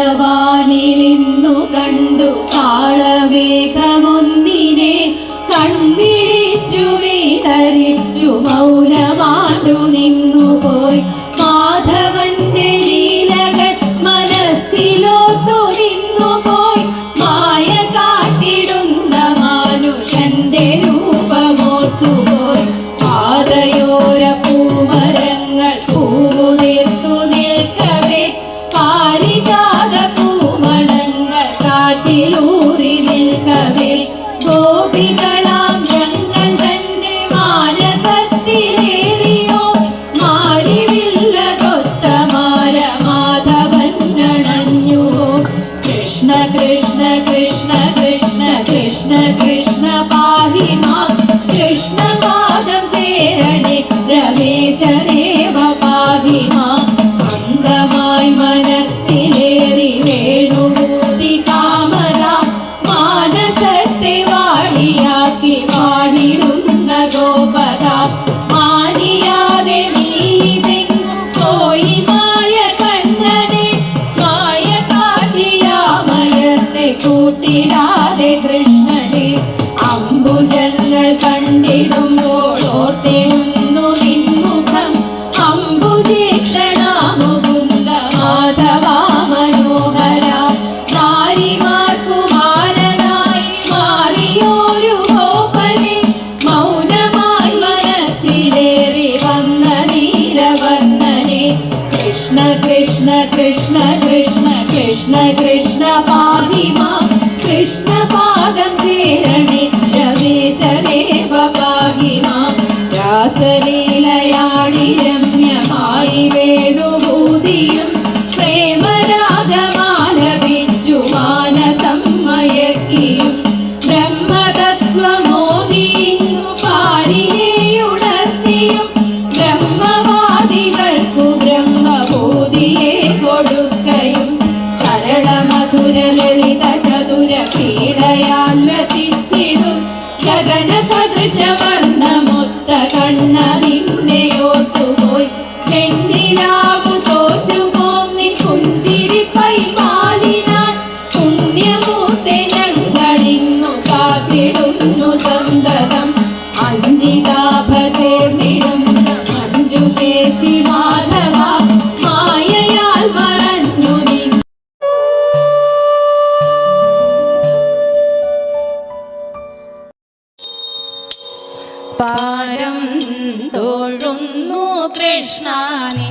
നീലവാനിലിന്നു കണ്ടു താളമേഘമൊന്നിനെ കൺവിളിച്ചു വിഹരിച്ചു മൗനമാണ്ടു നിന്നുപോയി. മാധവന്റെ ലീലകൾ മനസ്സിലോർത്തു നിന്നുപോയി. മായ കാട്ടിടുന്ന മനുഷ്യന്റെ രൂപമോത്തുപോയി. പാതയോര പൂമരങ്ങൾ പൂവുതിർത്തു നിൽക്കവേ പാരിജാത പൂമണങ്ങൾ കാറ്റിലൂറി നിൽക്കവേ ഗോപികളാം രംഗൻ തന്റെ മാനസത്തിലേറിയോ മാരിവില്ലതൊത്ത മാല മാധവൻ അണഞ്ഞുവോ. കൃഷ്ണ കൃഷ്ണ കൃഷ്ണ കൃഷ്ണ കൃഷ്ണ കൃഷ്ണ പാഹി മാം. കൃഷ്ണപാദം ചേരണേ രമേശദേവ പാഹി മാം. അന്ധമായി മനസ്സിലേറി വേണുഭൂതി കാമത മാനസത്തെ വാടിയാക്കി പാടിടുന്ന ഗോപത. മാനിയാതെ നീ പോയി മായ കണ്ണനെ മായ കാട്ടിയാമയത്തെ കൂട്ടിടാതെ കൃഷ്ണനെ. അംബുജങ്ങൾ കണ്ടിടുമ്പോൾ ഓർത്തിടുന്നു നിൻമുഖം. അംബുജീക്ഷണ മുകുന്ദ മാധവ മനോഹര. നാരിമാർക്കുമാരനായി മാറിയോരു ഗോപനെ മൗനമായി മനസ്സിലേറി വന്ന നീലവർണ്ണനെ. കൃഷ്ണ കൃഷ്ണ കൃഷ്ണ കൃഷ്ണ കൃഷ്ണ കൃഷ്ണ പാഹി മാം. കൃഷ്ണപാദം ചേരണേ രമേശദേവ പാഹി മാം. രാസലീലയാടി രമ്യമായി വേണുഭൂതിയും പ്രേമരാഗമാലപിച്ചു മാനസം മയക്കിയും ബ്രഹ്മതത്വമോദിന്നു പാരിനെയുണർത്തിയും ബ്രഹ്മവാദികൾക്കു ബ്രഹ്മബോധിയെ കൊടുക്കയും സരളമധുര ലളിത ചതുര ക്രീഡയാൽ രസിച്ചിടും ഗഗന സദൃശ വർണ്ണമൊത്ത കണ്ണ നിന്നെയോർത്തുപോയി. വെണ്ണിലാവു തോറ്റുപോം നിൻ പുഞ്ചിരിപ്പൈ പാലിനാൻ. പുണ്യമൂർത്തി ഞങ്ങളിന്നു കാത്തിടുന്നു സന്തതം. അഞ്ചികാഭചേർന്നിടും മഞ്ജുകേശി മാധവ മായയാൽ മറഞ്ഞു നിൻ. പാരം തൊഴുന്നു കൃഷ്ണ നീ